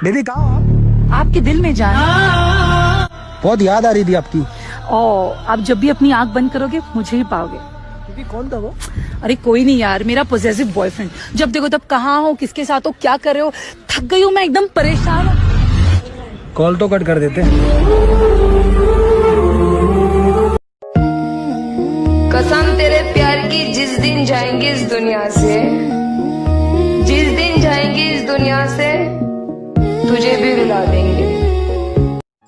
Baby कहाँ हो आप? आपके दिल में जान। बहुत याद आ रही थी आपकी। ओ, आप जब भी अपनी आंख बंद करोगे मुझे ही पाओगे। बेबी कौन था वो? अरे कोई नहीं यार, मेरा पॉसेसिव बॉयफ्रेंड। जब देखो तब कहाँ हो, किसके साथ हो, क्या कर रहे हो, थक गई हूँ मैं, एकदम परेशान हूँ। कॉल तो कट कर देते। कसम तेरे प्यार की, जिस दिन जाएंगे इस दुनिया से, जिस दिन जाएंगे इस दुनिया से, तुझे भी रुला देंगे।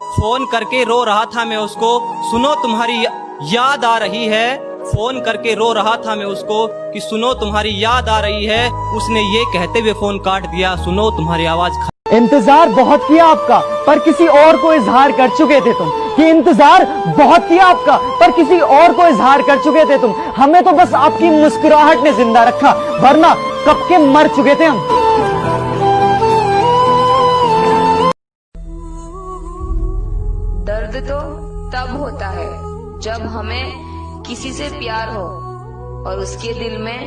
फोन करके रो रहा था मैं उसको, सुनो तुम्हारी याद आ रही है। फोन करके रो रहा था मैं उसको कि सुनो तुम्हारी याद आ रही है। उसने ये कहते हुए फोन काट दिया, सुनो तुम्हारी आवाज। इंतजार बहुत किया आपका, पर किसी और को इजहार कर चुके थे तुम। ये इंतजार बहुत किया आपका, पर किसी और को इजहार कर चुके थे तुम। हमें तो बस आपकी मुस्कुराहट ने जिंदा रखा, वरना कब के मर चुके थे हम। दर्द तो तब होता है जब हमें किसी से प्यार हो और उसके दिल में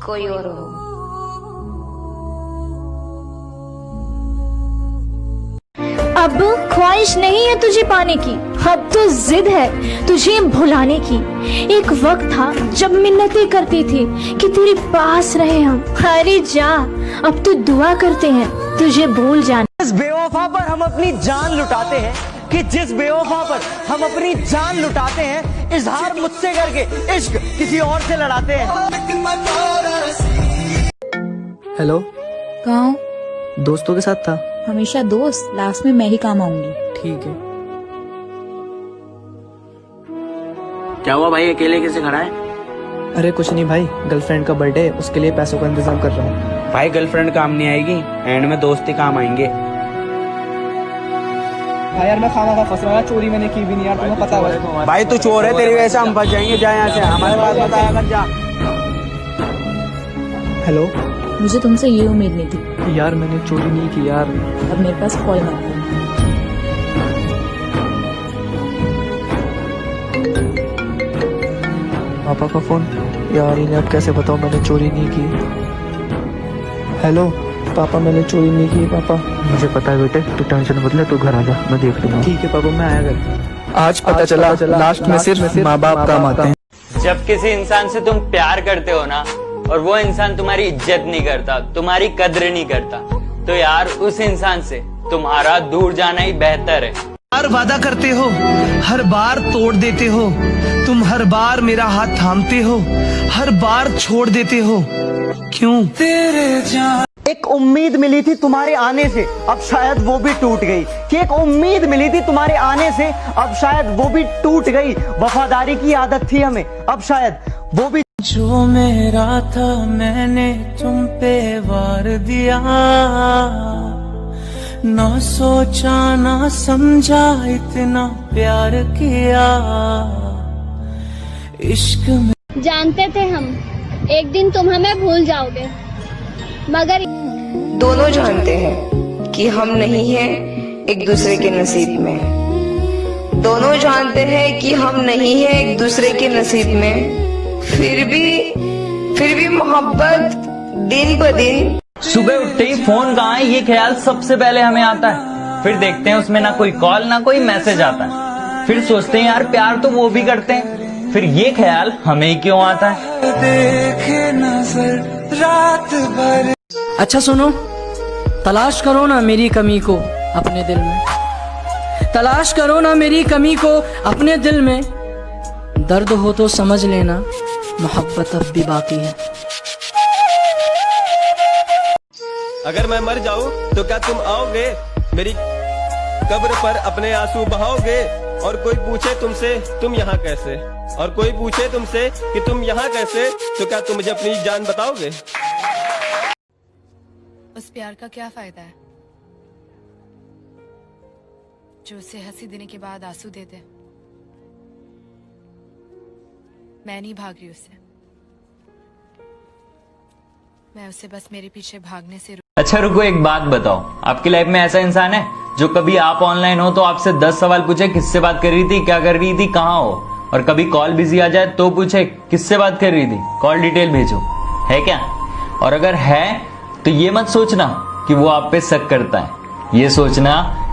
कोई और हो। अब ख्वाहिश नहीं है तुझे पाने की, अब तो जिद है तुझे भुलाने की। एक वक्त था जब मिन्नतें करती थी कि तेरे पास रहे हम। अरे जा, अब तो दुआ करते हैं तुझे भूल जाने। जिस बेवफा पर हम अपनी जान लुटाते हैं, कि जिस बेवफा पर हम अपनी जान लुटाते हैं, इजहार मुझसे करके इश्क किसी और से लड़ाते हैं। हेलो, कहाँ हो? दोस्तों के साथ था। हमेशा दोस्त, लास्ट में मैं ही काम आऊंगी। ठीक है। क्या हुआ भाई, अकेले कैसे खड़ा है? अरे कुछ नहीं भाई, गर्लफ्रेंड का बर्थडे, उसके लिए पैसों का इंतजाम कर रहा हूँ। भाई गर्लफ्रेंड काम नहीं आएगी, एंड में दोस्त ही काम आएंगे। भाई यार मैं खाना फंस रहा, चोरी मैंने की भी नहीं यार, तुम्हें पता है। भाई तू चोर है, तेरी वजह से हम फंस जाएंगे। जा यहाँ से, हमारे पास बताया कर जा। हेलो, मुझे तुमसे ये उम्मीद नहीं थी। यार मैंने चोरी नहीं की यार। अब मेरे पास कॉल मत करो। पापा का फोन यार, इन्हें अब कैसे बताऊं मैंने चोरी नहीं की। हेलो पापा, मैंने चोरी नहीं की। पापा मुझे पता है बेटे, तू टेंशन मत ले, तू घर आ जा, मैं देख लूंगा। ठीक है पापा, मैं आया घर। आज पता चला लास्ट में सिर्फ माँ बाप काम आते हैं। जब किसी इंसान से तुम प्यार करते हो ना, और वो इंसान तुम्हारी इज्जत नहीं करता, तुम्हारी कद्र नहीं करता, तो यार उस इंसान से तुम्हारा दूर जाना ही बेहतर है। हर वादा करते हो, हर बार तोड़ देते हो, तुम हर बार मेरा हाथ थामते हो, हर बार छोड़ देते हो, क्यों? तेरे जान। एक उम्मीद मिली थी तुम्हारे आने से, अब शायद वो भी टूट गई। कि एक उम्मीद मिली थी तुम्हारे आने से, अब शायद वो भी टूट गई। वफादारी की आदत थी हमें, अब शायद वो भी। जो मेरा था मैंने तुम पे वार दिया, ना सोचा ना समझा इतना प्यार किया इश्क में। जानते थे हम एक दिन तुम हमें भूल जाओगे, मगर दोनों जानते हैं कि हम नहीं हैं एक दूसरे के नसीब में। दोनों जानते हैं कि हम नहीं हैं एक दूसरे के नसीब में। फिर भी मोहब्बत दिन ब दिन। सुबह उठते ही फोन कहाँ है, ये ख्याल सबसे पहले हमें आता है। फिर देखते हैं उसमें ना कोई कॉल ना कोई मैसेज आता है। फिर सोचते हैं यार प्यार तो वो भी करते हैं। फिर ये ख्याल हमें ही क्यों आता है? देखे नजर रात भर। अच्छा सुनो, तलाश करो ना मेरी कमी को अपने दिल में, तलाश करो ना मेरी कमी को अपने दिल में। दर्द हो तो समझ लेना, मोहब्बत अब भी बाकी है। अगर मैं मर जाऊं तो क्या तुम आओगे मेरी कब्र पर, अपने आंसू बहाओगे? और कोई पूछे तुमसे तुम यहाँ कैसे, और कोई पूछे तुमसे कि तुम यहाँ कैसे, तो क्या तुम मुझे अपनी जान बताओगे? उस प्यार का क्या फायदा है जो उसे हंसी देने के बाद आंसू दे दे। मैं नहीं भाग रही उससे, मैं उसे बस मेरे पीछे भागने से। अच्छा रुको, एक बात बताओ, आपकी लाइफ में ऐसा इंसान है जो कभी आप ऑनलाइन हो तो आपसे 10 सवाल पूछे, किससे बात कर रही थी, क्या कर रही थी, कहाँ हो? और कभी कॉल बिजी आ जाए तो पूछे किससे बात कर रही थी, कॉल डिटेल भेजो, है क्या? और अगर है तो ये मत सोचना कि वो आप पे शक करता है, ये सोचना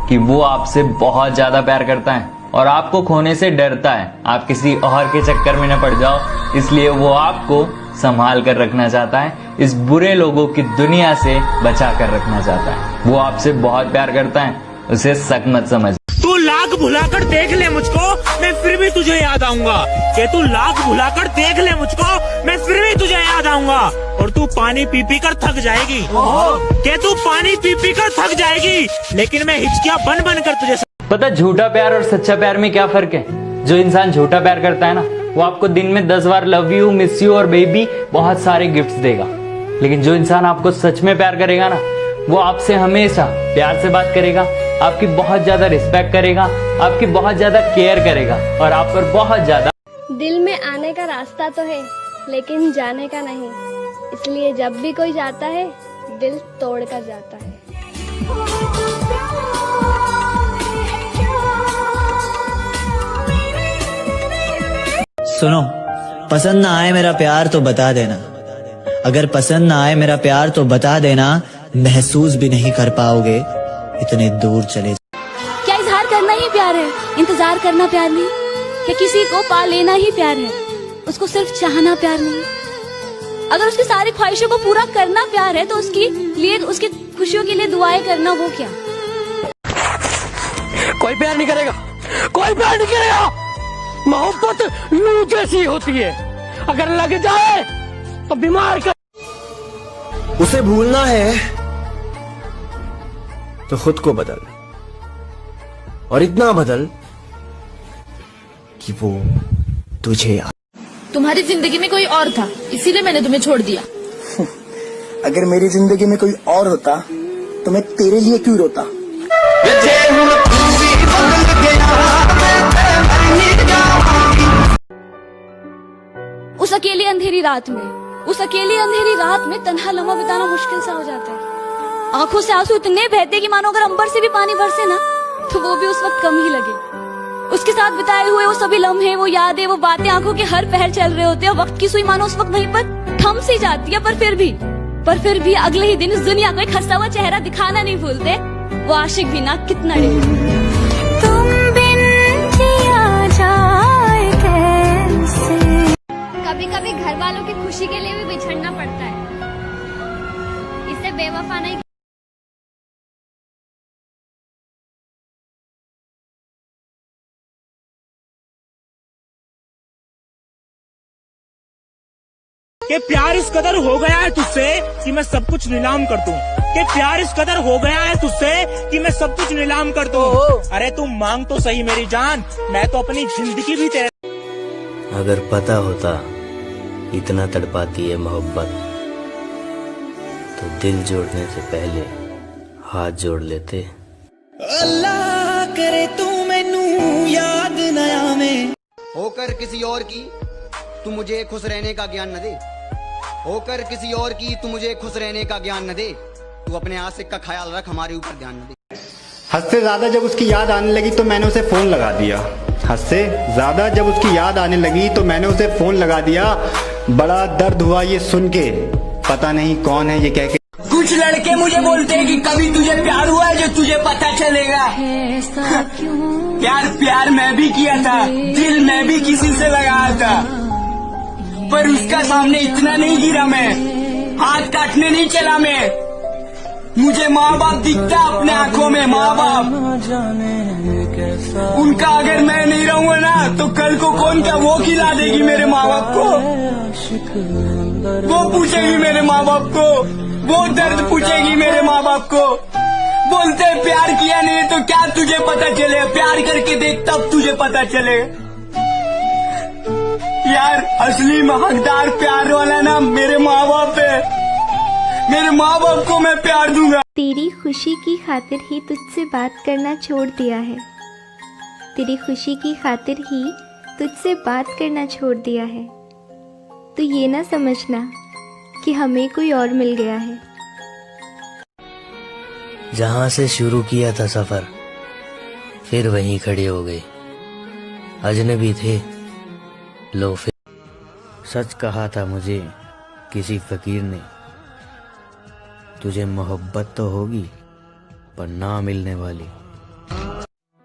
कि वो आपसे बहुत ज्यादा प्यार करता है और आपको खोने से डरता है, आप किसी और के चक्कर में न पड़ जाओ, इसलिए वो आपको संभाल कर रखना चाहता है, इस बुरे लोगों की दुनिया से बचा कर रखना चाहता है। वो आपसे बहुत प्यार करता है, उसे शक मत समझ। तू लाख भुलाकर देख ले मुझको, मैं फिर भी तुझे याद आऊंगा। कि तू लाख भुलाकर देख ले मुझको, मैं फिर भी तुझे याद आऊंगा। और तू पानी पी पी कर थक जाएगी, कि तू पानी पी पी कर थक जाएगी, लेकिन मैं हिचकियां बन बन कर तुझे। पता झूठा प्यार और सच्चा प्यार में क्या फर्क है? जो इंसान झूठा प्यार करता है ना, वो आपको दिन में 10 बार लव यू, मिस यू और बेबी बहुत सारे गिफ्ट्स देगा। लेकिन जो इंसान आपको सच में प्यार करेगा ना, वो आपसे हमेशा प्यार से बात करेगा, आपकी बहुत ज्यादा रिस्पेक्ट करेगा, आपकी बहुत ज्यादा केयर करेगा और आप पर बहुत ज्यादा। दिल में आने का रास्ता तो है, लेकिन जाने का नहीं। इसलिए जब भी कोई जाता है, दिल तोड़ कर जाता है। सुनो, पसंद ना आए मेरा प्यार तो बता देना। अगर पसंद ना आए मेरा प्यार तो बता देना, महसूस भी नहीं कर पाओगे इतने दूर चले। क्या इजहार करना ही प्यार है? इंतजार करना प्यार नहीं? क्या किसी को पा लेना ही प्यार है? उसको सिर्फ चाहना प्यार नहीं? अगर उसकी सारी ख्वाहिशों को पूरा करना प्यार है, तो उसकी खुशियों के लिए दुआएं करना वो क्या? कोई प्यार नहीं करेगा, कोई प्यार नहीं करेगा। मोहब्बत लू जैसी होती है, अगर लग जाए तो बीमार कर। उसे भूलना है तो खुद को बदल, और इतना बदल कि वो तुझे याद। तुम्हारी जिंदगी में कोई और था, इसीलिए मैंने तुम्हें छोड़ दिया। अगर मेरी जिंदगी में कोई और होता तो मैं तेरे लिए क्यों रोता? उस अकेली अंधेरी रात में तन्हा लम्हा बिताना मुश्किल सा हो जाता है। आंखों से आंसू इतने बहते कि मानो अगर अंबर से भी पानी बरसे ना, तो वो भी उस वक्त कम ही लगे। उसके साथ बिताए हुए वो सभी लम्हे, वो यादें, वो बातें आंखों के हर पहर चल रहे होते हैं। वक्त की सुई मानो उस वक्त वहीं पर थम सी जाती है, पर फिर भी अगले ही दिन इस दुनिया को एक हंसा हुआ चेहरा दिखाना नहीं भूलते वो आशिक भी ना कितना कभी कभी घर वालों की खुशी के लिए भी बिछड़ना पड़ता है, इससे बेवफा नहीं। कि प्यार इस कदर हो गया है तुझसे कि मैं सब कुछ नीलाम कर दूं। कि प्यार इस कदर हो गया है तुझसे कि मैं सब कुछ नीलाम कर दूं। अरे तुम मांग तो सही मेरी जान, मैं तो अपनी जिंदगी भी तेरे। अगर पता होता इतना तड़पाती है मोहब्बत, तो दिल जोड़ने से पहले हाथ जोड़ लेते। अल्लाह करे तू मैनू याद न आवे। होकर किसी और की तू मुझे खुश रहने का ज्ञान न दे, होकर किसी और की तू मुझे खुश रहने का ज्ञान न दे। तू अपने आशिक का ख्याल रख, हमारे ऊपर ध्यान न दे। हद से ज्यादा जब उसकी याद आने लगी तो मैंने उसे फोन लगा दिया। हद से ज्यादा जब उसकी याद आने लगी तो मैंने उसे फोन लगा दिया। बड़ा दर्द हुआ ये सुन के, पता नहीं कौन है ये कह के। कुछ लड़के मुझे बोलते हैं कि कभी तुझे प्यार हुआ है जो तुझे पता चलेगा। प्यार मैं भी किया था, दिल मैं भी किसी से लगाया था, पर उसका सामने इतना नहीं गिरा मैं, हाथ काटने नहीं चला मैं। मुझे माँ बाप दिखता अपने आंखों में, माँ बाप। उनका अगर मैं नहीं रहूंगा ना तो कल को कौन क्या वो खिला देगी मेरे माँ बाप को, वो पूछेगी मेरे माँ बाप को, वो दर्द पूछेगी मेरे माँ बाप को। बोलते हैं प्यार किया नहीं तो क्या तुझे पता चले, प्यार करके देख तब तुझे पता चले। यार असली हकदार प्यार वाला ना मेरे माँ बाप है, मेरे माँ बाप को मैं प्यार दूंगा। तेरी खुशी की खातिर ही तुझसे बात करना छोड़ दिया है, तेरी खुशी की खातिर ही तुझसे बात करना छोड़ दिया है। तो ये ना समझना कि हमें कोई और मिल गया है। जहां से शुरू किया था सफर, फिर वहीं खड़े हो गए। अजनबी थे लो फिर। सच कहा था मुझे किसी फकीर ने, तुझे मोहब्बत तो होगी पर ना मिलने वाली।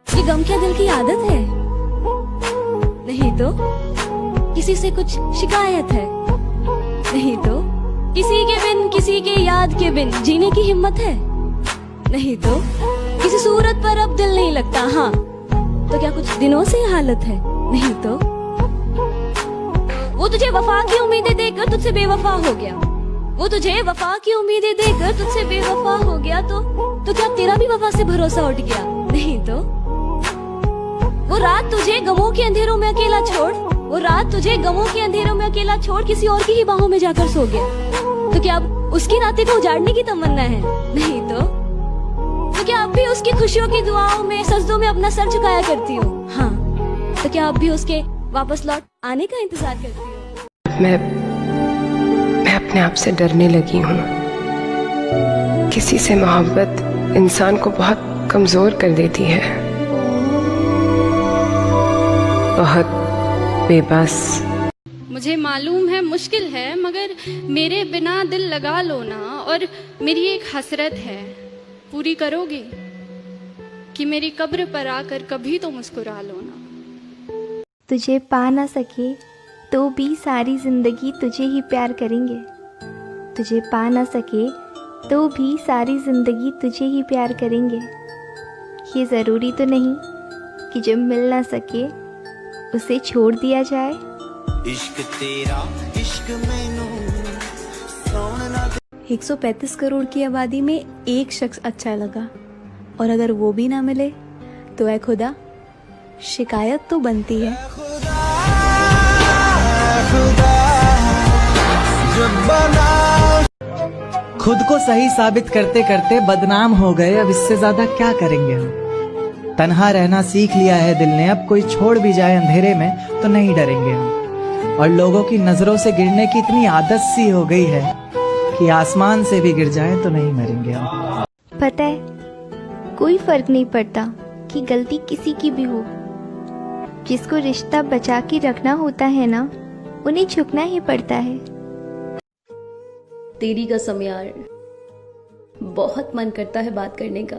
ये गम क्या दिल की आदत है? नहीं तो किसी से कुछ शिकायत है? नहीं तो किसी के बिन, किसी के याद के बिन जीने की हिम्मत है? नहीं तो किसी सूरत पर अब दिल नहीं लगता? हाँ तो क्या कुछ दिनों से ये हालत है? नहीं तो वो तुझे वफा की उम्मीदें देकर तुझसे बेवफा हो गया। वो तुझे वफा की उम्मीदें देकर तुझसे बेवफा हो गया तो क्या तेरा भी वफा से भरोसा उठ गया? नहीं तो वो रात तुझे गमों के अंधेरों में अकेला छोड़, वो रात तुझे गमों के अंधेरों में अकेला छोड़ किसी और की ही बाहों में जाकर सो गया। तो क्या अब उसकी रातें को उजाड़ने की तमन्ना है? नहीं तो क्या अब भी उसकी खुशियों की दुआओं में, सजदों में अपना सर झुकाया करती हो? हाँ तो क्या अब भी उसके वापस लौट आने का इंतजार करती हो? मैं अपने आप से डरने लगी हूँ। किसी से मोहब्बत इंसान को बहुत कमजोर कर देती है, बहुत बेबस। मुझे मालूम है मुश्किल है, मगर मेरे बिना दिल लगा लो ना। और मेरी एक हसरत है, पूरी करोगे कि मेरी कब्र पर आकर कभी तो मुस्कुरा लो ना। तुझे पा ना सके तो भी सारी जिंदगी तुझे ही प्यार करेंगे। तुझे पा ना सके तो भी सारी जिंदगी तुझे ही प्यार करेंगे। ये ज़रूरी तो नहीं कि जब मिल ना सके उसे छोड़ दिया जाए। इश्क तेरा इश्क मैनू 135 करोड़ की आबादी में एक शख्स अच्छा लगा, और अगर वो भी ना मिले तो ऐ खुदा शिकायत तो बनती है। खुद को सही साबित करते करते बदनाम हो गए, अब इससे ज्यादा क्या करेंगे हम। तन्हा रहना सीख लिया है दिल ने, अब कोई छोड़ भी जाए अंधेरे में तो नहीं डरेंगे हम। और लोगों की नजरों से गिरने की इतनी आदत सी हो गई है कि आसमान से भी गिर जाए तो नहीं मरेंगे हम। पता है कोई फर्क नहीं पड़ता कि गलती किसी की भी हो, जिसको रिश्ता बचा के रखना होता है ना, उन्हें झुकना ही पड़ता है। तेरी कसम यार, बहुत मन करता है बात करने का,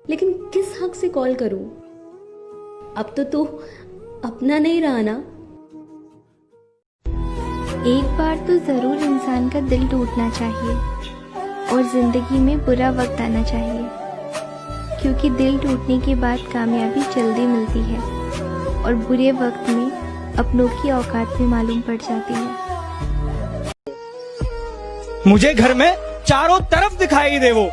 लेकिन किस हक से कॉल करूं? अब तो तू अपना नहीं रहा ना। एक बार तो जरूर इंसान का दिल टूटना चाहिए और जिंदगी में बुरा वक्त आना चाहिए, क्योंकि दिल टूटने के बाद कामयाबी जल्दी मिलती है और बुरे वक्त में अपनों की औकात भी मालूम पड़ जाती है। मुझे घर में चारों तरफ दिखाई दे वो।